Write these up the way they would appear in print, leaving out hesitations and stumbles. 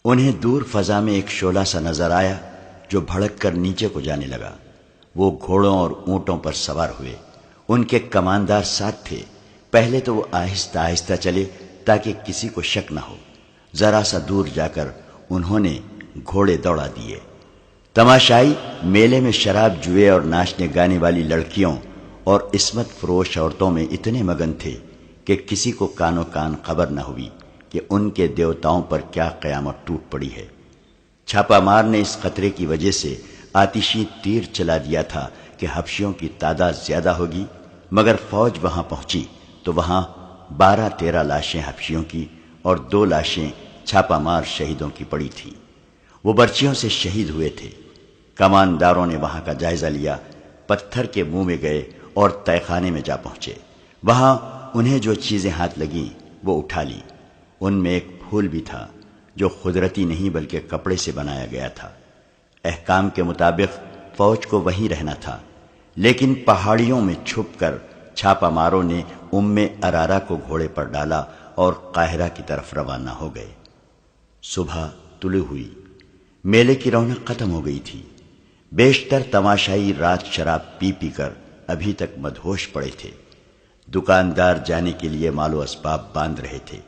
انہیں دور فضا میں ایک شعلہ سا نظر آیا جو بھڑک کر نیچے کو جانے لگا۔ وہ گھوڑوں اور اونٹوں پر سوار ہوئے، ان کے کماندار ساتھ تھے۔ پہلے تو وہ آہستہ آہستہ چلے تاکہ کسی کو شک نہ ہو۔ ذرا سا دور جا کر انہوں نے گھوڑے دوڑا دیے۔ تماشائی میلے میں شراب جوئے اور ناچنے گانے والی لڑکیوں اور عصمت فروش عورتوں میں اتنے مگن تھے کہ کسی کو کانوں کان خبر نہ ہوئی کہ ان کے دیوتاؤں پر کیا قیامت ٹوٹ پڑی ہے۔ چھاپا مار نے اس خطرے کی وجہ سے آتشی تیر چلا دیا تھا کہ حبشیوں کی تعداد زیادہ ہوگی، مگر فوج وہاں پہنچی تو وہاں 12-13 لاشیں حبشیوں کی اور 2 لاشیں چھاپا مار شہیدوں کی پڑی تھیں۔ وہ برچیوں سے شہید ہوئے تھے۔ کمانداروں نے وہاں کا جائزہ لیا، پتھر کے منہ میں گئے اور تہہ خانے میں جا پہنچے۔ وہاں انہیں جو چیزیں ہاتھ لگیں وہ اٹھا لی۔ ان میں ایک پھول بھی تھا جو قدرتی نہیں بلکہ کپڑے سے بنایا گیا تھا۔ احکام کے مطابق فوج کو وہیں رہنا تھا، لیکن پہاڑیوں میں چھپ کر چھاپا ماروں نے ارارا کو گھوڑے پر ڈالا اور قاہرہ کی طرف روانہ ہو گئے۔ صبح طلوع ہوئی، میلے کی رونق ختم ہو گئی تھی۔ بیشتر تماشائی رات شراب پی پی کر ابھی تک مدہوش پڑے تھے۔ دکاندار جانے کے لیے مال و اسباب باندھ رہے تھے،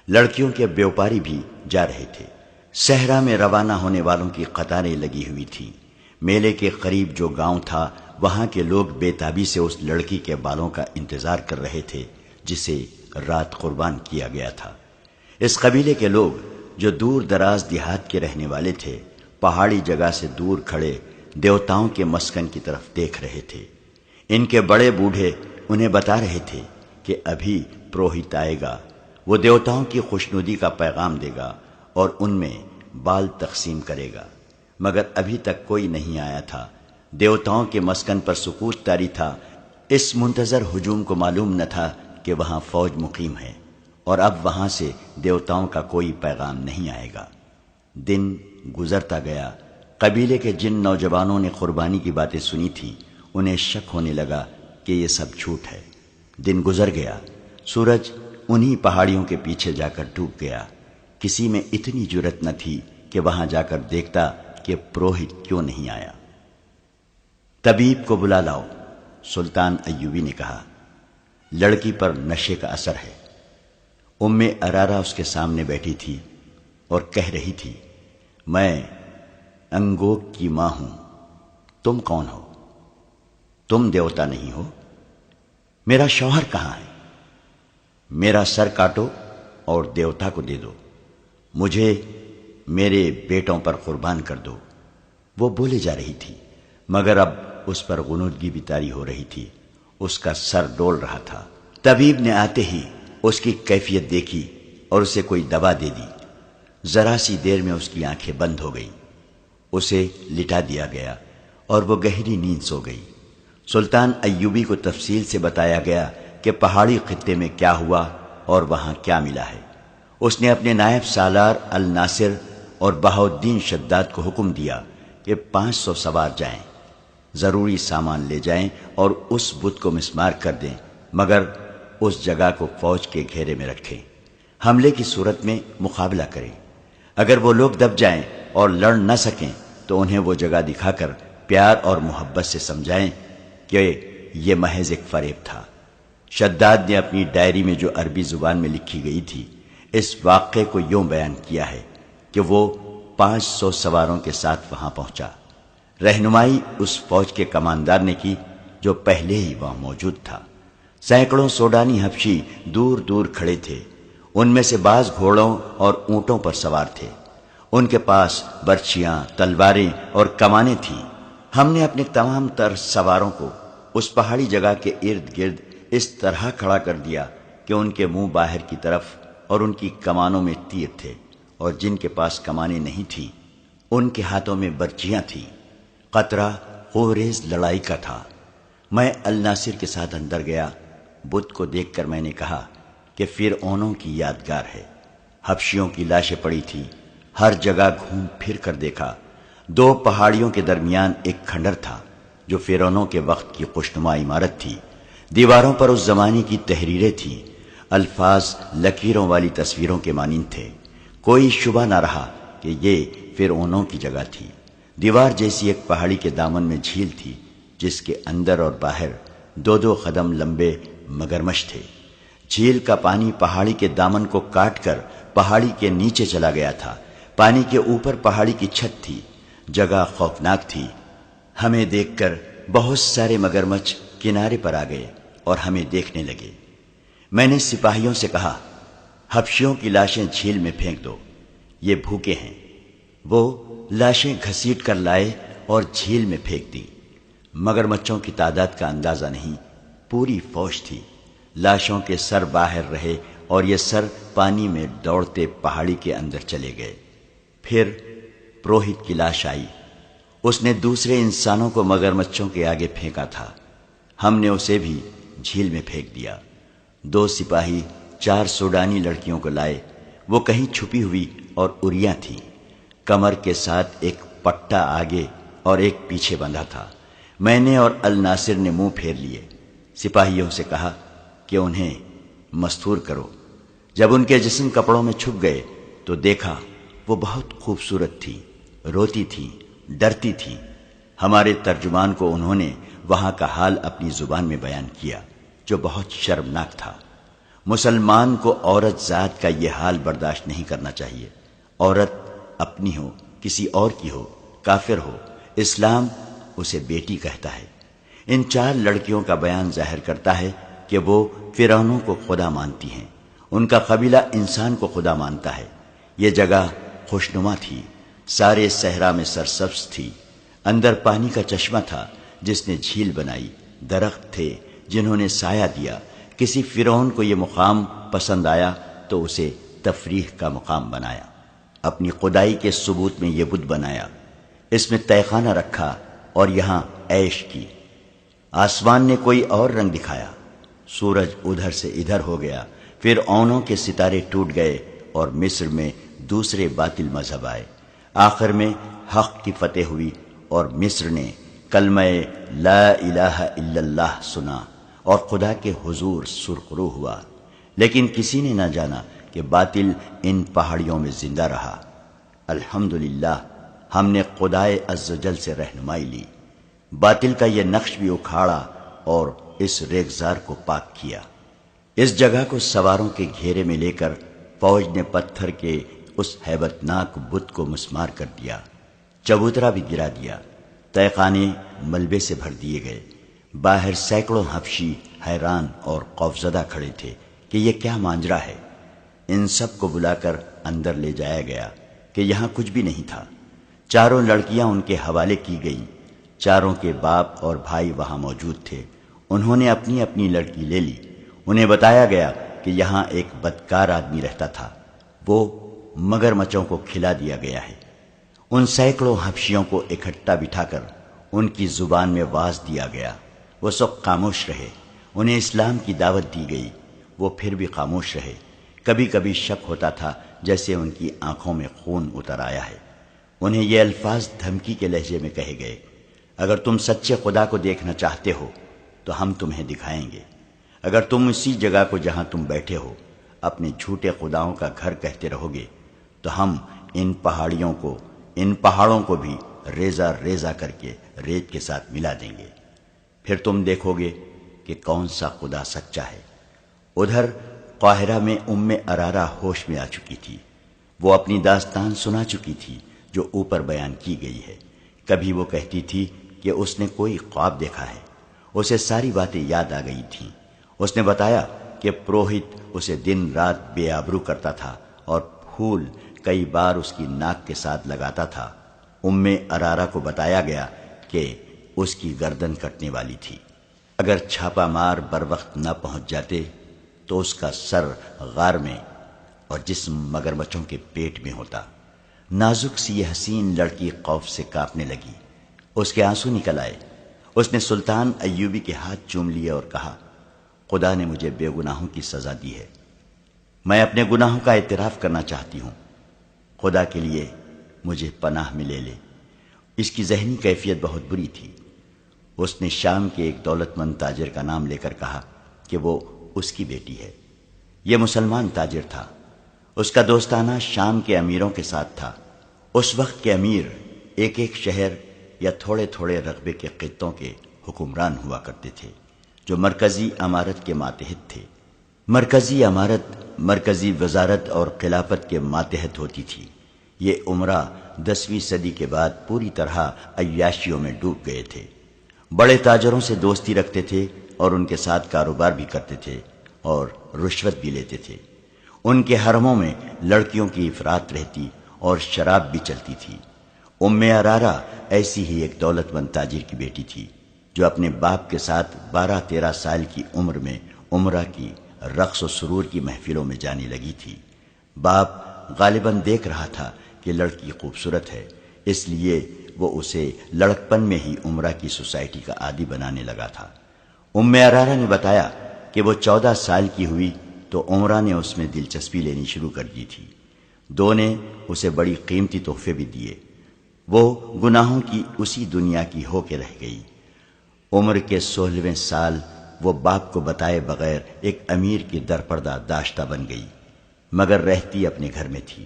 لڑکیوں کے بیوپاری بھی جا رہے تھے۔ صحرا میں روانہ ہونے والوں کی قطاریں لگی ہوئی تھیں۔ میلے کے قریب جو گاؤں تھا وہاں کے لوگ بے تابی سے اس لڑکی کے بالوں کا انتظار کر رہے تھے جسے رات قربان کیا گیا تھا۔ اس قبیلے کے لوگ جو دور دراز دیہات کے رہنے والے تھے، پہاڑی جگہ سے دور کھڑے دیوتاؤں کے مسکن کی طرف دیکھ رہے تھے۔ ان کے بڑے بوڑھے انہیں بتا رہے تھے کہ ابھی پروہت آئے گا، وہ دیوتاؤں کی خوشنودی کا پیغام دے گا اور ان میں بال تقسیم کرے گا، مگر ابھی تک کوئی نہیں آیا تھا۔ دیوتاؤں کے مسکن پر سکوت طاری تھا۔ اس منتظر ہجوم کو معلوم نہ تھا کہ وہاں فوج مقیم ہے اور اب وہاں سے دیوتاؤں کا کوئی پیغام نہیں آئے گا۔ دن گزرتا گیا۔ قبیلے کے جن نوجوانوں نے قربانی کی باتیں سنی تھی انہیں شک ہونے لگا کہ یہ سب جھوٹ ہے۔ دن گزر گیا، سورج انہی پہاڑیوں کے پیچھے جا کر ڈوب گیا۔ کسی میں اتنی جرت نہ تھی کہ وہاں جا کر دیکھتا کہ پروہت کیوں نہیں آیا۔ طبیب کو بلا لاؤ، سلطان ایوبی نے کہا۔ لڑکی پر نشے کا اثر ہے۔ ارارا اس کے سامنے بیٹھی تھی اور کہہ رہی تھی، میں انگوک کی ماں ہوں، تم کون ہو؟ تم دیوتا نہیں ہو؟ میرا شوہر کہاں ہے؟ میرا سر کاٹو اور دیوتا کو دے دو، مجھے میرے بیٹوں پر قربان کر دو۔ وہ بولے جا رہی تھی مگر اب اس پر غنودگی بھی طاری ہو رہی تھی۔ اس کا سر ڈول رہا تھا۔ طبیب نے آتے ہی اس کی کیفیت دیکھی اور اسے کوئی دوا دے دی۔ ذرا سی دیر میں اس کی آنکھیں بند ہو گئی۔ اسے لٹا دیا گیا اور وہ گہری نیند سو گئی۔ سلطان ایوبی کو تفصیل سے بتایا گیا کہ پہاڑی خطے میں کیا ہوا اور وہاں کیا ملا ہے۔ اس نے اپنے نائب سالار الناصر اور بہاؤالدین شداد کو حکم دیا کہ 500 سوار جائیں، ضروری سامان لے جائیں اور اس بت کو مسمار کر دیں، مگر اس جگہ کو فوج کے گھیرے میں رکھیں۔ حملے کی صورت میں مقابلہ کریں۔ اگر وہ لوگ دب جائیں اور لڑ نہ سکیں تو انہیں وہ جگہ دکھا کر پیار اور محبت سے سمجھائیں کہ یہ محض ایک فریب تھا۔ شداد نے اپنی ڈائری میں جو عربی زبان میں لکھی گئی تھی اس واقعے کو یوں بیان کیا ہے کہ وہ 500 سواروں کے ساتھ وہاں پہنچا۔ رہنمائی اس فوج کے کماندار نے کی جو پہلے ہی وہاں موجود تھا۔ سینکڑوں سوڈانی حبشی دور دور کھڑے تھے، ان میں سے بعض گھوڑوں اور اونٹوں پر سوار تھے۔ ان کے پاس برچیاں، تلواریں اور کمانیں تھیں۔ ہم نے اپنے تمام تر سواروں کو اس پہاڑی جگہ کے ارد گرد اس طرح کھڑا کر دیا کہ ان کے منہ باہر کی طرف اور ان کی کمانوں میں تیر تھے، اور جن کے پاس کمانیں نہیں تھیں ان کے ہاتھوں میں برچیاں تھیں۔ قطرہ خوریز لڑائی کا تھا۔ میں الناصر کے ساتھ اندر گیا۔ بت کو دیکھ کر میں نے کہا کہ فرعونوں کی یادگار ہے۔ حبشیوں کی لاشیں پڑی تھیں، ہر جگہ گھوم پھر کر دیکھا۔ 2 پہاڑیوں کے درمیان ایک کھنڈر تھا جو فرعونوں کے وقت کی خوشنما عمارت تھی۔ دیواروں پر اس زمانے کی تحریریں تھیں، الفاظ لکیروں والی تصویروں کے مانند تھے۔ کوئی شبہ نہ رہا کہ یہ فرعونوں کی جگہ تھی۔ دیوار جیسی ایک پہاڑی کے دامن میں جھیل تھی جس کے اندر اور باہر 2-2 قدم لمبے مگرمچھ تھے۔ جھیل کا پانی پہاڑی کے دامن کو کاٹ کر پہاڑی کے نیچے چلا گیا تھا۔ پانی کے اوپر پہاڑی کی چھت تھی۔ جگہ خوفناک تھی۔ ہمیں دیکھ کر بہت سارے مگرمچھ کنارے پر آ گئے اور ہمیں دیکھنے لگے۔ میں نے سپاہیوں سے کہا، حبشیوں کی لاشیں جھیل میں پھینک دو، یہ بھوکے ہیں۔ وہ لاشیں گھسیٹ کر لائے اور جھیل میں پھینک دی۔ مگرمچھوں کی تعداد کا اندازہ نہیں، پوری فوج تھی۔ لاشوں کے سر باہر رہے اور یہ سر پانی میں دوڑتے پہاڑی کے اندر چلے گئے۔ پھر پروہت کی لاش آئی۔ اس نے دوسرے انسانوں کو مگرمچھوں کے آگے پھینکا تھا۔ ہم نے اسے بھی جھیل میں پھینک دیا۔ 2 سپاہی 4 سوڈانی لڑکیوں کو لائے۔ وہ کہیں چھپی ہوئی اور اریاں تھیں۔ کمر کے ساتھ ایک پٹا آگے اور ایک پیچھے بندھا تھا۔ میں نے اور الناصر نے منہ پھیر لیے۔ سپاہیوں سے کہا کہ انہیں مستور کرو۔ جب ان کے جسم کپڑوں میں چھپ گئے تو دیکھا وہ بہت خوبصورت تھی، روتی تھی، ڈرتی تھی۔ ہمارے ترجمان کو انہوں نے وہاں کا حال اپنی زبان میں بیان کیا جو بہت شرمناک تھا۔ مسلمان کو عورت ذات کا یہ حال برداشت نہیں کرنا چاہیے۔ عورت اپنی ہو، کسی اور کی ہو، کافر ہو، اسلام اسے بیٹی کہتا ہے۔ ان 4 لڑکیوں کا بیان ظاہر کرتا ہے کہ وہ فرعونوں کو خدا مانتی ہیں۔ ان کا قبیلہ انسان کو خدا مانتا ہے۔ یہ جگہ خوشنما تھی، سارے صحرا میں سرسبز تھی۔ اندر پانی کا چشمہ تھا جس نے جھیل بنائی، درخت تھے جنہوں نے سایہ دیا۔ کسی فرعون کو یہ مقام پسند آیا تو اسے تفریح کا مقام بنایا۔ اپنی خدائی کے ثبوت میں یہ بت بنایا، اس میں تہخانہ رکھا اور یہاں عیش کی۔ آسمان نے کوئی اور رنگ دکھایا، سورج ادھر سے ادھر ہو گیا، فرعونوں کے ستارے ٹوٹ گئے اور مصر میں دوسرے باطل مذہب آئے۔ آخر میں حق کی فتح ہوئی اور مصر نے کلمہ لا الہ الا اللہ سنا اور خدا کے حضور سرخرو ہوا۔ لیکن کسی نے نہ جانا کہ باطل ان پہاڑیوں میں زندہ رہا۔ الحمدللہ ہم نے خدائے عزوجل سے رہنمائی لی، باطل کا یہ نقش بھی اکھاڑا اور اس ریگزار کو پاک کیا۔ اس جگہ کو سواروں کے گھیرے میں لے کر فوج نے پتھر کے اس ہیبت ناک بت کو مسمار کر دیا، چبوترا بھی گرا دیا، تہخانے ملبے سے بھر دیے گئے۔ باہر سینکڑوں حبشی حیران اور خوفزدہ کھڑے تھے کہ یہ کیا ماجرا ہے۔ ان سب کو بلا کر اندر لے جایا گیا کہ یہاں کچھ بھی نہیں تھا۔ 4 لڑکیاں ان کے حوالے کی گئیں۔ 4 کے باپ اور بھائی وہاں موجود تھے۔ انہوں نے اپنی اپنی لڑکی لے لی۔ انہیں بتایا گیا کہ یہاں ایک بدکار آدمی رہتا تھا، وہ مگرمچھوں کو کھلا دیا گیا ہے۔ ان سینکڑوں حبشیوں کو اکٹھا بٹھا کر ان کی زبان میں واز دیا گیا۔ وہ سب خاموش رہے۔ انہیں اسلام کی دعوت دی گئی، وہ پھر بھی خاموش رہے۔ کبھی کبھی شک ہوتا تھا جیسے ان کی آنکھوں میں خون اتر آیا ہے۔ انہیں یہ الفاظ دھمکی کے لہجے میں کہے گئے، اگر تم سچے خدا کو دیکھنا چاہتے ہو تو ہم تمہیں دکھائیں گے۔ اگر تم اسی جگہ کو جہاں تم بیٹھے ہو اپنے جھوٹے خداؤں کا گھر کہتے رہو گے تو ہم ان پہاڑوں کو بھی ریزہ ریزہ کر کے ریت کے ساتھ ملا دیں گے۔ پھر تم دیکھو گے کہ کون سا خدا سچا ہے۔ ادھر قاہرہ میں ارارہ ہوش میں آ چکی تھی۔ وہ اپنی داستان سنا چکی تھی جو اوپر بیان کی گئی ہے۔ کبھی وہ کہتی تھی کہ اس نے کوئی خواب دیکھا ہے۔ اسے ساری باتیں یاد آ گئی تھیں۔ اس نے بتایا کہ پروہت اسے دن رات بے آبرو کرتا تھا اور پھول کئی بار اس کی ناک کے ساتھ لگاتا تھا۔ ارارہ کو بتایا گیا کہ اس کی گردن کٹنے والی تھی۔ اگر چھاپا مار بر وقت نہ پہنچ جاتے تو اس کا سر غار میں اور جسم مگرمچھوں کے پیٹ میں ہوتا۔ نازک سی یہ حسین لڑکی خوف سے کانپنے لگی۔ اس کے آنسو نکل آئے۔ اس نے سلطان ایوبی کے ہاتھ چوم لیے اور کہا، خدا نے مجھے بے گناہوں کی سزا دی ہے، میں اپنے گناہوں کا اعتراف کرنا چاہتی ہوں، خدا کے لیے مجھے پناہ میں لے لے۔ اس کی ذہنی کیفیت بہت بری تھی۔ اس نے شام کے ایک دولت مند تاجر کا نام لے کر کہا کہ وہ اس کی بیٹی ہے۔ یہ مسلمان تاجر تھا۔ اس کا دوستانہ شام کے امیروں کے ساتھ تھا۔ اس وقت کے امیر ایک ایک شہر یا تھوڑے تھوڑے رقبے کے خطوں کے حکمران ہوا کرتے تھے جو مرکزی امارت کے ماتحت تھے۔ مرکزی امارت مرکزی وزارت اور خلافت کے ماتحت ہوتی تھی۔ یہ امراء 10ویں صدی کے بعد پوری طرح عیاشیوں میں ڈوب گئے تھے۔ بڑے تاجروں سے دوستی رکھتے تھے اور ان کے ساتھ کاروبار بھی کرتے تھے اور رشوت بھی لیتے تھے۔ ان کے حرموں میں لڑکیوں کی افراط رہتی اور شراب بھی چلتی تھی۔ ام ارارہ ایسی ہی ایک دولت مند تاجر کی بیٹی تھی جو اپنے باپ کے ساتھ 12-13 سال کی عمر میں عمرہ کی رقص و سرور کی محفلوں میں جانے لگی تھی۔ باپ غالباً دیکھ رہا تھا کہ لڑکی خوبصورت ہے، اس لیے وہ اسے لڑکپن میں ہی عمرہ کی سوسائٹی کا عادی بنانے لگا تھا۔ ام ارارہ نے بتایا کہ وہ 14 سال کی ہوئی تو عمرہ نے اس میں دلچسپی لینی شروع کر دی تھی۔ دو نے اسے بڑی قیمتی تحفے بھی دیے۔ وہ گناہوں کی اسی دنیا کی ہو کے رہ گئی۔ عمر کے 16ویں سال وہ باپ کو بتائے بغیر ایک امیر کی درپردہ داشتہ بن گئی، مگر رہتی اپنے گھر میں تھی۔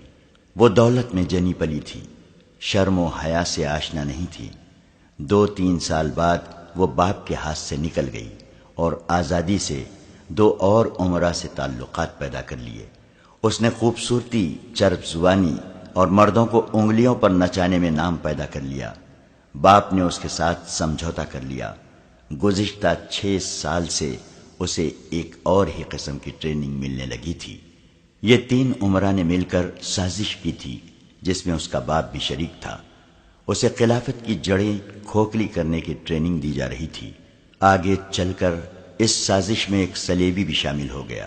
وہ دولت میں جنی پلی تھی، شرم و حیا سے آشنا نہیں تھی۔ 2-3 سال بعد وہ باپ کے ہاتھ سے نکل گئی اور آزادی سے 2 اور عمرہ سے تعلقات پیدا کر لیے۔ اس نے خوبصورتی، چرب زبانی اور مردوں کو انگلیوں پر نچانے میں نام پیدا کر لیا۔ باپ نے اس کے ساتھ سمجھوتا کر لیا۔ گزشتہ 6 سال سے اسے ایک اور ہی قسم کی ٹریننگ ملنے لگی تھی۔ یہ 3 عمرا نے مل کر سازش کی تھی جس میں اس کا باپ بھی شریک تھا۔ اسے خلافت کی جڑیں کھوکھلی کرنے کی ٹریننگ دی جا رہی تھی۔ آگے چل کر اس سازش میں ایک صلیبی بھی شامل ہو گیا۔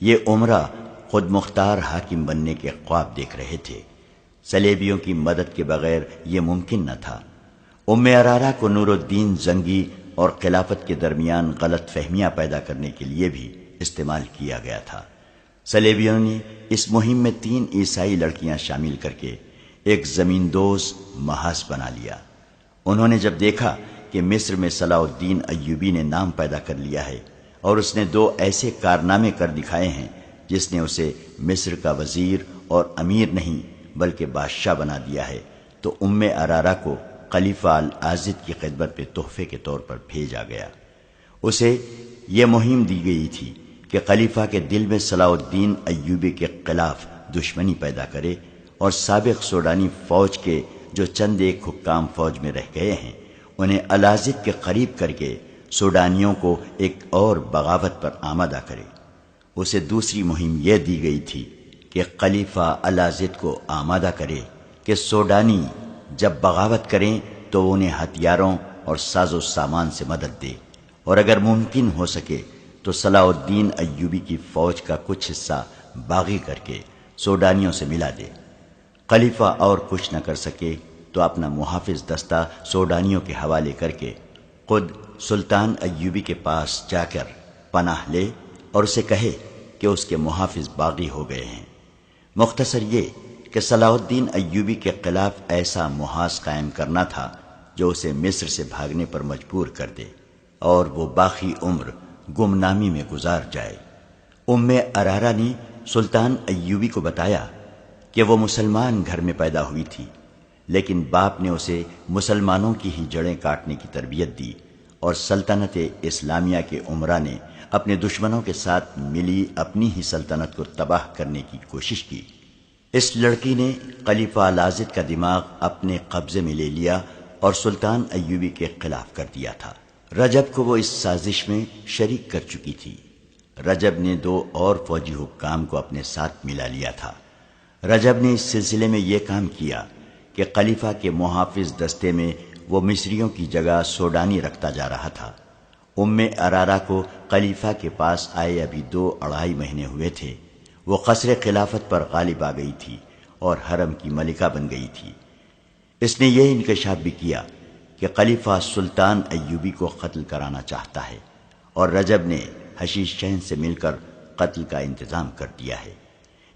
یہ عمرا خود مختار حاکم بننے کے خواب دیکھ رہے تھے۔ صلیبیوں کی مدد کے بغیر یہ ممکن نہ تھا۔ ام ارارہ کو نور الدین زنگی اور خلافت کے درمیان غلط فہمیاں پیدا کرنے کے لیے بھی استعمال کیا گیا تھا۔ صلیبیوں نے اس مہم میں 3 عیسائی لڑکیاں شامل کر کے ایک زمیندوز محاذ بنا لیا۔ انہوں نے جب دیکھا کہ مصر میں صلاح الدین ایوبی نے نام پیدا کر لیا ہے اور اس نے 2 ایسے کارنامے کر دکھائے ہیں جس نے اسے مصر کا وزیر اور امیر نہیں بلکہ بادشاہ بنا دیا ہے، تو ام ارارہ کو خلیفہ العازد کی خدمت میں تحفے کے طور پر بھیجا گیا۔ اسے یہ مہم دی گئی تھی کہ خلیفہ کے دل میں صلاح الدین ایوبی کے خلاف دشمنی پیدا کرے اور سابق سوڈانی فوج کے جو چند ایک حکام فوج میں رہ گئے ہیں انہیں العازد کے قریب کر کے سوڈانیوں کو ایک اور بغاوت پر آمادہ کرے۔ اسے دوسری مہم یہ دی گئی تھی کہ خلیفہ العازد کو آمادہ کرے کہ سوڈانی جب بغاوت کریں تو انہیں ہتھیاروں اور ساز و سامان سے مدد دے، اور اگر ممکن ہو سکے تو صلاح الدین ایوبی کی فوج کا کچھ حصہ باغی کر کے سوڈانیوں سے ملا دے۔ خلیفہ اور کچھ نہ کر سکے تو اپنا محافظ دستہ سوڈانیوں کے حوالے کر کے خود سلطان ایوبی کے پاس جا کر پناہ لے اور اسے کہے کہ اس کے محافظ باغی ہو گئے ہیں۔ مختصر یہ کہ صلاح الدین ایوبی کے خلاف ایسا محاذ قائم کرنا تھا جو اسے مصر سے بھاگنے پر مجبور کر دے اور وہ باقی عمر گمنامی میں گزار جائے۔ ام ارارہ نے سلطان ایوبی کو بتایا کہ وہ مسلمان گھر میں پیدا ہوئی تھی، لیکن باپ نے اسے مسلمانوں کی ہی جڑیں کاٹنے کی تربیت دی، اور سلطنت اسلامیہ کے عمرا نے اپنے دشمنوں کے ساتھ ملی اپنی ہی سلطنت کو تباہ کرنے کی کوشش کی۔ اس لڑکی نے خلیفہ العازد کا دماغ اپنے قبضے میں لے لیا اور سلطان ایوبی کے خلاف کر دیا تھا۔ رجب کو وہ اس سازش میں شریک کر چکی تھی۔ رجب نے 2 اور فوجی حکام کو اپنے ساتھ ملا لیا تھا۔ رجب نے اس سلسلے میں یہ کام کیا کہ خلیفہ کے محافظ دستے میں وہ مصریوں کی جگہ سوڈانی رکھتا جا رہا تھا۔ ام ارارہ کو خلیفہ کے پاس آئے ابھی 2-2.5 مہینے ہوئے تھے۔ وہ قصر خلافت پر غالب آ گئی تھی اور حرم کی ملکہ بن گئی تھی۔ اس نے یہ انکشاف بھی کیا کہ خلیفہ سلطان ایوبی کو قتل کرانا چاہتا ہے، اور رجب نے حشیش شہن سے مل کر قتل کا انتظام کر دیا ہے۔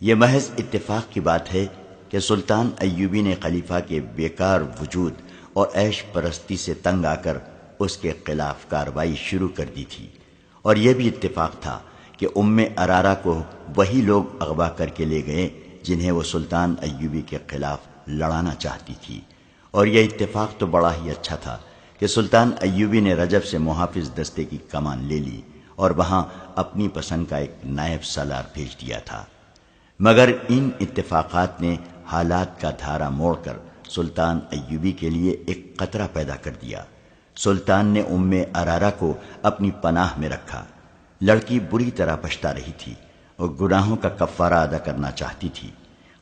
یہ محض اتفاق کی بات ہے کہ سلطان ایوبی نے خلیفہ کے بیکار وجود اور عیش پرستی سے تنگ آ کر اس کے خلاف کارروائی شروع کر دی تھی، اور یہ بھی اتفاق تھا کہ ام ارارہ کو وہی لوگ اغوا کر کے لے گئے جنہیں وہ سلطان ایوبی کے خلاف لڑانا چاہتی تھی، اور یہ اتفاق تو بڑا ہی اچھا تھا کہ سلطان ایوبی نے رجب سے محافظ دستے کی کمان لے لی اور وہاں اپنی پسند کا ایک نائب سالار بھیج دیا تھا۔ مگر ان اتفاقات نے حالات کا دھارا موڑ کر سلطان ایوبی کے لیے ایک خطرہ پیدا کر دیا۔ سلطان نے ام ارارہ کو اپنی پناہ میں رکھا۔ لڑکی بری طرح پچھتا رہی تھی اور گناہوں کا کفارہ ادا کرنا چاہتی تھی۔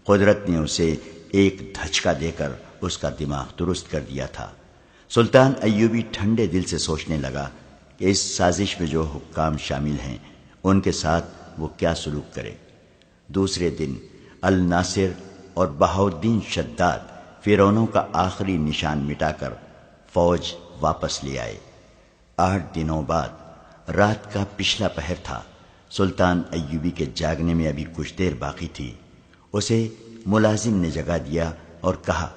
قدرت نے اسے ایک دھچکا دے کر اس کا دماغ درست کر دیا تھا۔ سلطان ایوبی ٹھنڈے دل سے سوچنے لگا کہ اس سازش میں جو حکام شامل ہیں ان کے ساتھ وہ کیا سلوک کرے۔ دوسرے دن الناصر اور بہاؤالدین شداد فرعونوں کا آخری نشان مٹا کر فوج واپس لے آئے۔ 8 دنوں بعد رات کا پچھلا پہر تھا۔ سلطان ایوبی کے جاگنے میں ابھی کچھ دیر باقی تھی۔ اسے ملازم نے جگا دیا اور کہا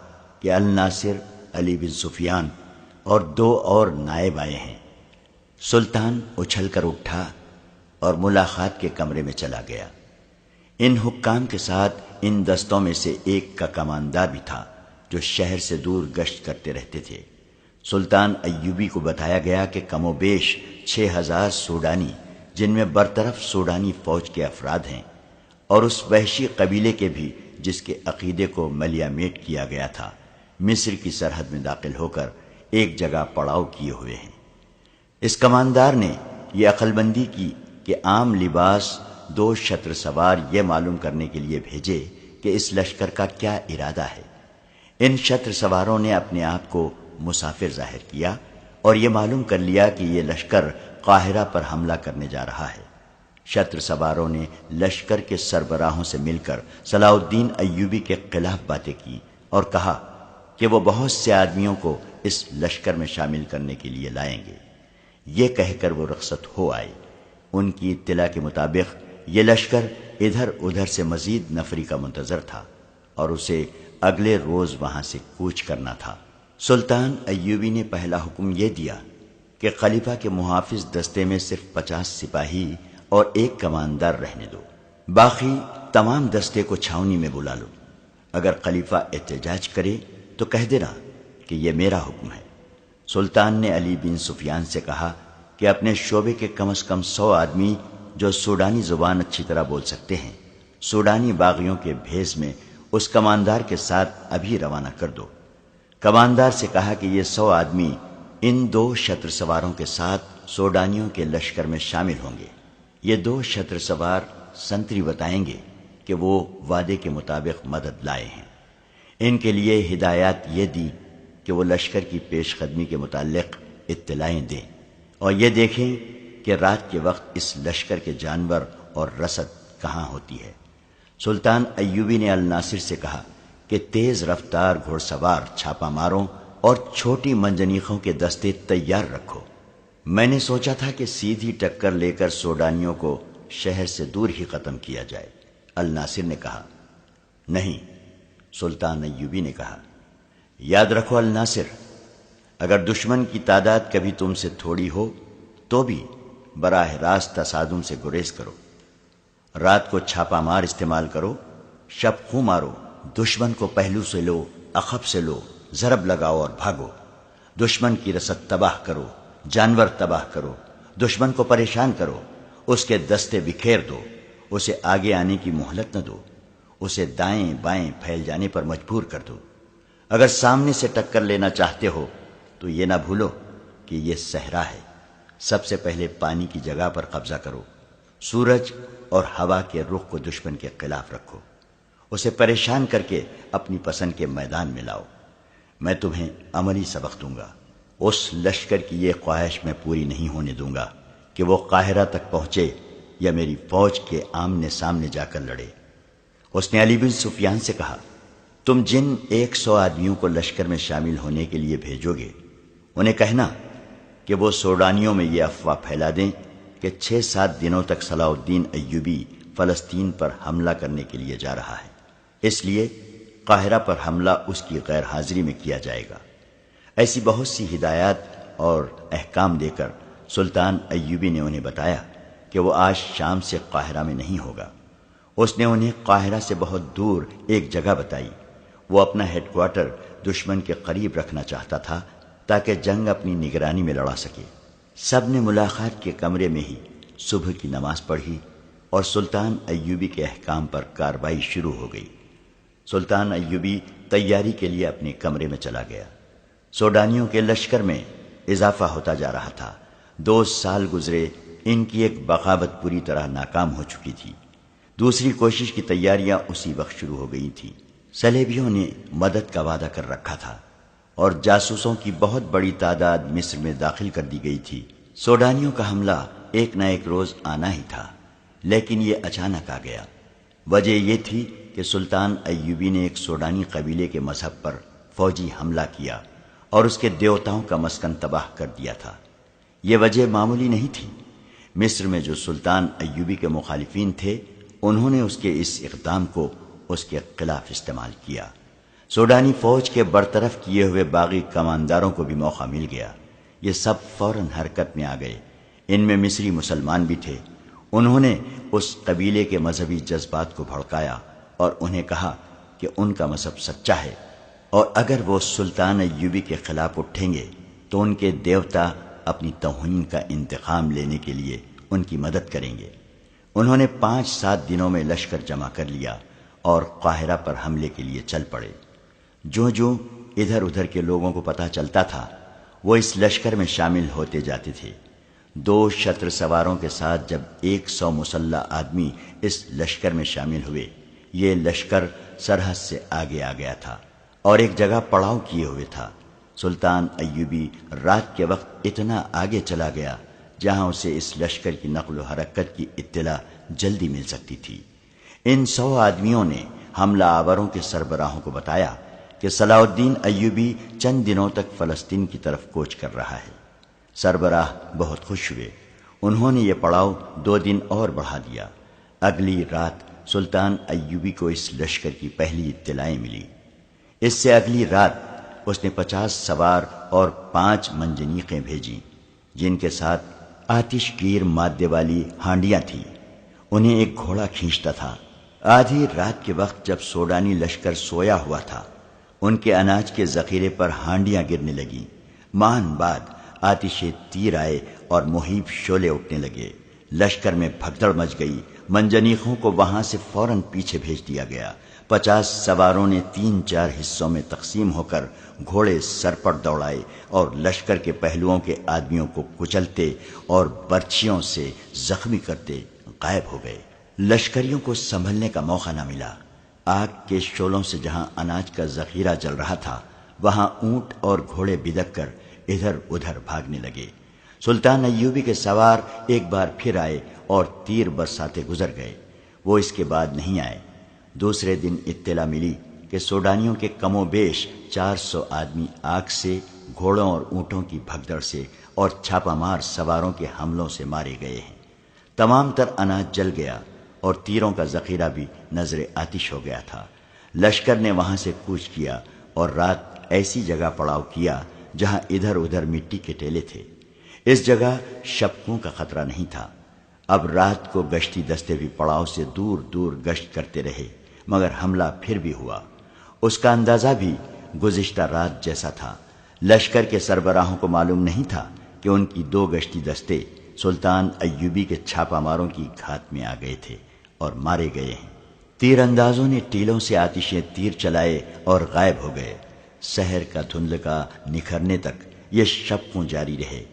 کہ الناصر، علی بن سفیان اور 2 اور نائب آئے ہیں۔ سلطان اچھل کر اٹھا اور ملاقات کے کمرے میں چلا گیا۔ ان حکام کے ساتھ ان دستوں میں سے ایک کا کماندار بھی تھا جو شہر سے دور گشت کرتے رہتے تھے۔ سلطان ایوبی کو بتایا گیا کہ کم و بیش 6000 سوڈانی، جن میں برطرف سوڈانی فوج کے افراد ہیں، اور اس وحشی قبیلے کے بھی جس کے عقیدے کو ملیا میٹ کیا گیا تھا، مصر کی سرحد میں داخل ہو کر ایک جگہ پڑاؤ کیے ہوئے ہیں۔ اس کماندار نے یہ عقل بندی کی کہ عام لباس 2 شتر سوار یہ معلوم کرنے کے لیے بھیجے کہ اس لشکر کا کیا ارادہ ہے۔ ان شتر سواروں نے اپنے آپ کو مسافر ظاہر کیا اور یہ معلوم کر لیا کہ یہ لشکر قاہرہ پر حملہ کرنے جا رہا ہے۔ شتر سواروں نے لشکر کے سربراہوں سے مل کر صلاح الدین ایوبی کے خلاف باتیں کی اور کہا کہ وہ بہت سے آدمیوں کو اس لشکر میں شامل کرنے کے لیے لائیں گے۔ یہ کہہ کر وہ رخصت ہو آئے۔ ان کی اطلاع کے مطابق یہ لشکر ادھر ادھر سے مزید نفری کا منتظر تھا اور اسے اگلے روز وہاں سے کوچ کرنا تھا۔ سلطان ایوبی نے پہلا حکم یہ دیا کہ خلیفہ کے محافظ دستے میں صرف 50 سپاہی اور 1 کماندار رہنے دو، باقی تمام دستے کو چھاؤنی میں بلا لو۔ اگر خلیفہ احتجاج کرے تو کہہ دینا کہ یہ میرا حکم ہے۔ سلطان نے علی بن سفیان سے کہا کہ اپنے شعبے کے کم از کم 100 آدمی جو سوڈانی زبان اچھی طرح بول سکتے ہیں، سوڈانی باغیوں کے بھیس میں اس کماندار کے ساتھ ابھی روانہ کر دو۔ کماندار سے کہا کہ یہ 100 آدمی ان 2 شتر سواروں کے ساتھ سوڈانیوں کے لشکر میں شامل ہوں گے۔ یہ 2 شتر سوار سنتری بتائیں گے کہ وہ وعدے کے مطابق مدد لائے ہیں۔ ان کے لیے ہدایات یہ دی کہ وہ لشکر کی پیش قدمی کے متعلق اطلاعیں دیں اور یہ دیکھیں کہ رات کے وقت اس لشکر کے جانور اور رسد کہاں ہوتی ہے۔ سلطان ایوبی نے الناصر سے کہا کہ تیز رفتار گھوڑ سوار چھاپا ماروں اور چھوٹی منجنیقوں کے دستے تیار رکھو۔ میں نے سوچا تھا کہ سیدھی ٹکر لے کر سوڈانیوں کو شہر سے دور ہی ختم کیا جائے۔ الناصر نے کہا نہیں۔ سلطان ایوبی نے کہا یاد رکھو الناصر، اگر دشمن کی تعداد کبھی تم سے تھوڑی ہو تو بھی براہ راست تصادم سے گریز کرو۔ رات کو چھاپا مار استعمال کرو، شب خوں مارو، دشمن کو پہلو سے لو، عقب سے لو، ضرب لگاؤ اور بھاگو۔ دشمن کی رسد تباہ کرو، جانور تباہ کرو، دشمن کو پریشان کرو، اس کے دستے بکھیر دو، اسے آگے آنے کی مہلت نہ دو، اسے دائیں بائیں پھیل جانے پر مجبور کر دو۔ اگر سامنے سے ٹکر لینا چاہتے ہو تو یہ نہ بھولو کہ یہ صحرا ہے۔ سب سے پہلے پانی کی جگہ پر قبضہ کرو، سورج اور ہوا کے رخ کو دشمن کے خلاف رکھو، اسے پریشان کر کے اپنی پسند کے میدان میں لاؤ۔ میں تمہیں عملی سبق دوں گا۔ اس لشکر کی یہ خواہش میں پوری نہیں ہونے دوں گا کہ وہ قاہرہ تک پہنچے یا میری فوج کے آمنے سامنے جا کر لڑے۔ اس نے علی بن سفیان سے کہا تم جن 100 آدمیوں کو لشکر میں شامل ہونے کے لیے بھیجو گے انہیں کہنا کہ وہ سوڈانیوں میں یہ افواہ پھیلا دیں کہ 6-7 دنوں تک صلاح الدین ایوبی فلسطین پر حملہ کرنے کے لیے جا رہا ہے، اس لیے قاہرہ پر حملہ اس کی غیر حاضری میں کیا جائے گا۔ ایسی بہت سی ہدایات اور احکام دے کر سلطان ایوبی نے انہیں بتایا کہ وہ آج شام سے قاہرہ میں نہیں ہوگا۔ اس نے انہیں قاہرہ سے بہت دور ایک جگہ بتائی۔ وہ اپنا ہیڈ کوارٹر دشمن کے قریب رکھنا چاہتا تھا تاکہ جنگ اپنی نگرانی میں لڑا سکے۔ سب نے ملاقات کے کمرے میں ہی صبح کی نماز پڑھی اور سلطان ایوبی کے احکام پر کارروائی شروع ہو گئی۔ سلطان ایوبی تیاری کے لیے اپنے کمرے میں چلا گیا۔ سوڈانیوں کے لشکر میں اضافہ ہوتا جا رہا تھا۔ 2 سال گزرے، ان کی ایک بغاوت پوری طرح ناکام ہو چکی تھی۔ دوسری کوشش کی تیاریاں اسی وقت شروع ہو گئی تھیں۔ صلیبیوں نے مدد کا وعدہ کر رکھا تھا اور جاسوسوں کی بہت بڑی تعداد مصر میں داخل کر دی گئی تھی۔ سوڈانیوں کا حملہ ایک نہ ایک روز آنا ہی تھا، لیکن یہ اچانک آ گیا۔ وجہ یہ تھی کہ سلطان ایوبی نے ایک سوڈانی قبیلے کے مذہب پر فوجی حملہ کیا اور اس کے دیوتاؤں کا مسکن تباہ کر دیا تھا۔ یہ وجہ معمولی نہیں تھی۔ مصر میں جو سلطان ایوبی کے مخالفین تھے، انہوں نے اس کے اس اقدام کو اس کے خلاف استعمال کیا۔ سوڈانی فوج کے برطرف کیے ہوئے باغی کمانداروں کو بھی موقع مل گیا۔ یہ سب فوراً حرکت میں آ گئے۔ ان میں مصری مسلمان بھی تھے۔ انہوں نے اس قبیلے کے مذہبی جذبات کو بھڑکایا اور انہیں کہا کہ ان کا مذہب سچا ہے اور اگر وہ سلطان ایوبی کے خلاف اٹھیں گے تو ان کے دیوتا اپنی توہین کا انتقام لینے کے لیے ان کی مدد کریں گے۔ انہوں نے 5-7 دنوں میں لشکر جمع کر لیا اور قاہرہ پر حملے کے لیے چل پڑے۔ جو ادھر ادھر کے لوگوں کو پتہ چلتا تھا، وہ اس لشکر میں شامل ہوتے جاتے تھے۔ 2 شتر سواروں کے ساتھ جب 100 مسلح آدمی اس لشکر میں شامل ہوئے، یہ لشکر سرحد سے آگے آ گیا تھا اور ایک جگہ پڑاؤ کیے ہوئے تھا۔ سلطان ایوبی رات کے وقت اتنا آگے چلا گیا جہاں اسے اس لشکر کی نقل و حرکت کی اطلاع جلدی مل سکتی تھی۔ ان 100 آدمیوں نے حملہ آوروں کے سربراہوں کو بتایا کہ صلاح الدین ایوبی چند دنوں تک فلسطین کی طرف کوچ کر رہا ہے۔ سربراہ بہت خوش ہوئے۔ انہوں نے یہ پڑاؤ 2 دن اور بڑھا دیا۔ اگلی رات سلطان ایوبی کو اس لشکر کی پہلی اطلاعیں ملی۔ اس سے اگلی رات اس نے 50 سوار اور 5 منجنیقیں بھیجیں، جن کے ساتھ آتش گیر مادے والی ہانڈیاں تھیں۔ انہیں ایک گھوڑا کھینچتا تھا۔ آدھی رات کے وقت جب سوڈانی لشکر سویا ہوا تھا، ان کے اناج کے ذخیرے پر ہانڈیاں گرنے لگیں۔ مان بعد آتش تیر آئے اور مہیب شعلے اٹھنے لگے۔ لشکر میں بھگدڑ مچ گئی۔ منجنیقوں کو وہاں سے فوراً پیچھے بھیج دیا گیا۔ 50 سواروں نے 3-4 حصوں میں تقسیم ہو کر گھوڑے سر پر دوڑائے اور لشکر کے پہلوؤں کے آدمیوں کو کچلتے اور برچھیوں سے زخمی کرتے غائب ہو گئے۔ لشکریوں کو سنبھلنے کا موقع نہ ملا۔ آگ کے شعلوں سے جہاں اناج کا ذخیرہ جل رہا تھا، وہاں اونٹ اور گھوڑے بدک کر ادھر ادھر بھاگنے لگے۔ سلطان ایوبی کے سوار ایک بار پھر آئے اور تیر برساتے گزر گئے۔ وہ اس کے بعد نہیں آئے۔ دوسرے دن اطلاع ملی کہ سوڈانیوں کے کم و بیش 400 آدمی آگ سے، گھوڑوں اور اونٹوں کی بھگدڑ سے اور چھاپا مار سواروں کے حملوں سے مارے گئے ہیں۔ تمام تر اناج جل گیا اور تیروں کا ذخیرہ بھی نظر آتش ہو گیا تھا۔ لشکر نے وہاں سے کوچ کیا اور رات ایسی جگہ پڑاؤ کیا جہاں ادھر ادھر مٹی کے ٹیلے تھے۔ اس جگہ شپکوں کا خطرہ نہیں تھا۔ اب رات کو گشتی دستے بھی پڑاؤ سے دور دور گشت کرتے رہے، مگر حملہ پھر بھی ہوا۔ اس کا اندازہ بھی گزشتہ رات جیسا تھا۔ لشکر کے سربراہوں کو معلوم نہیں تھا کہ ان کی 2 گشتی دستے سلطان ایوبی کے چھاپا ماروں کی گھات میں آ گئے تھے اور مارے گئے ہیں۔ تیر اندازوں نے ٹیلوں سے آتشیں تیر چلائے اور غائب ہو گئے۔ سحر کا دھندلکا نکھرنے تک یہ شپکوں جاری رہے۔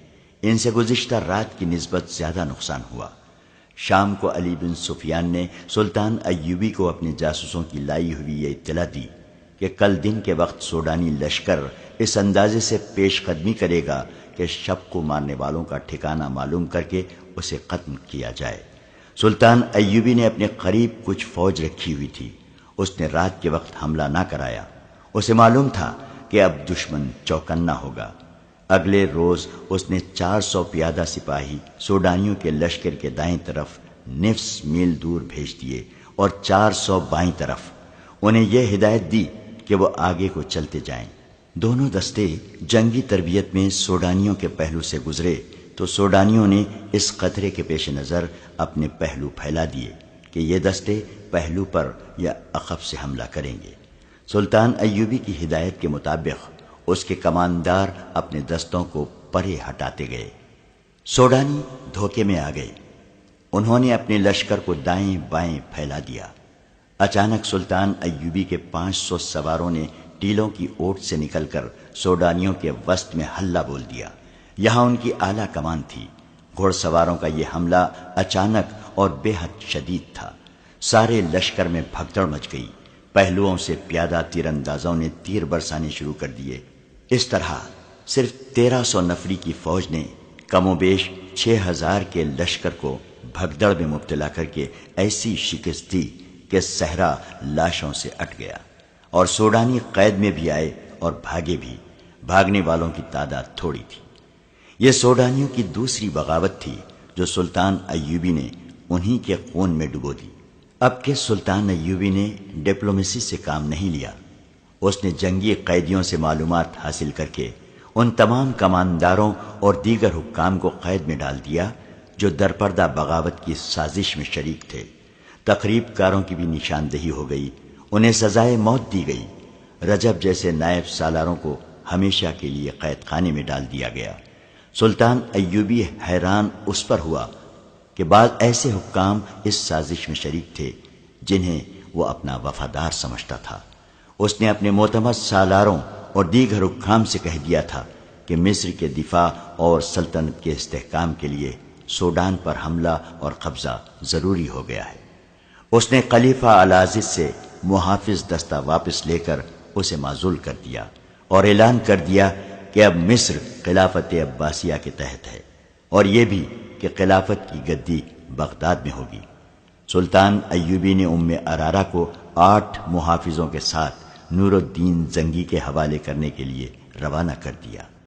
ان سے گزشتہ رات کی نسبت زیادہ نقصان ہوا۔ شام کو علی بن سفیان نے سلطان ایوبی کو اپنے جاسوسوں کی لائی ہوئی یہ اطلاع دی کہ کل دن کے وقت سوڈانی لشکر اس اندازے سے پیش قدمی کرے گا کہ شب کو مارنے والوں کا ٹھکانہ معلوم کر کے اسے ختم کیا جائے۔ سلطان ایوبی نے اپنے قریب کچھ فوج رکھی ہوئی تھی۔ اس نے رات کے وقت حملہ نہ کرایا۔ اسے معلوم تھا کہ اب دشمن چوکنا ہوگا۔ اگلے روز اس نے 400 پیادہ سپاہی سوڈانیوں کے لشکر کے دائیں طرف نصف میل دور بھیج دیے اور 400 بائیں طرف۔ انہیں یہ ہدایت دی کہ وہ آگے کو چلتے جائیں۔ دونوں دستے جنگی تربیت میں سوڈانیوں کے پہلو سے گزرے تو سوڈانیوں نے اس خطرے کے پیش نظر اپنے پہلو پھیلا دیے کہ یہ دستے پہلو پر یا عقب سے حملہ کریں گے۔ سلطان ایوبی کی ہدایت کے مطابق اس کے کماندار اپنے دستوں کو پرے ہٹاتے گئے۔ سوڈانی دھوکے میں آ گئے۔ انہوں نے اپنے لشکر کو دائیں بائیں پھیلا دیا۔ اچانک سلطان ایوبی کے 500 سواروں نے ٹیلوں کی اوٹ سے نکل کر سوڈانیوں کے وسط میں ہلہ بول دیا۔ یہاں ان کی اعلیٰ کمان تھی۔ گھوڑ سواروں کا یہ حملہ اچانک اور بے حد شدید تھا۔ سارے لشکر میں بھگدڑ مچ گئی۔ پہلوؤں سے پیادہ تیر اندازوں نے تیر برسانے شروع کر دیے۔ اس طرح صرف 1300 نفری کی فوج نے کم و بیش 6000 کے لشکر کو بھگدڑ میں مبتلا کر کے ایسی شکست دی کہ صحرا لاشوں سے اٹ گیا، اور سوڈانی قید میں بھی آئے اور بھاگے بھی۔ بھاگنے والوں کی تعداد تھوڑی تھی۔ یہ سوڈانیوں کی دوسری بغاوت تھی جو سلطان ایوبی نے انہی کے خون میں ڈبو دی۔ اب کہ سلطان ایوبی نے ڈپلومیسی سے کام نہیں لیا، اس نے جنگی قیدیوں سے معلومات حاصل کر کے ان تمام کمانداروں اور دیگر حکام کو قید میں ڈال دیا جو درپردہ بغاوت کی سازش میں شریک تھے۔ تقریب کاروں کی بھی نشاندہی ہو گئی، انہیں سزائے موت دی گئی۔ رجب جیسے نائب سالاروں کو ہمیشہ کے لیے قید خانے میں ڈال دیا گیا۔ سلطان ایوبی حیران اس پر ہوا کہ بعض ایسے حکام اس سازش میں شریک تھے جنہیں وہ اپنا وفادار سمجھتا تھا۔ اس نے اپنے معتمد سالاروں اور دیگر حکام سے کہہ دیا تھا کہ مصر کے دفاع اور سلطنت کے استحکام کے لیے سوڈان پر حملہ اور قبضہ ضروری ہو گیا ہے۔ اس نے خلیفہ العزیز سے محافظ دستہ واپس لے کر اسے معزول کر دیا اور اعلان کر دیا کہ اب مصر خلافت عباسیہ کے تحت ہے، اور یہ بھی کہ خلافت کی گدی بغداد میں ہوگی۔ سلطان ایوبی نے ارارا کو 8 محافظوں کے ساتھ نور الدین زنگی کے حوالے کرنے کے لیے روانہ کر دیا۔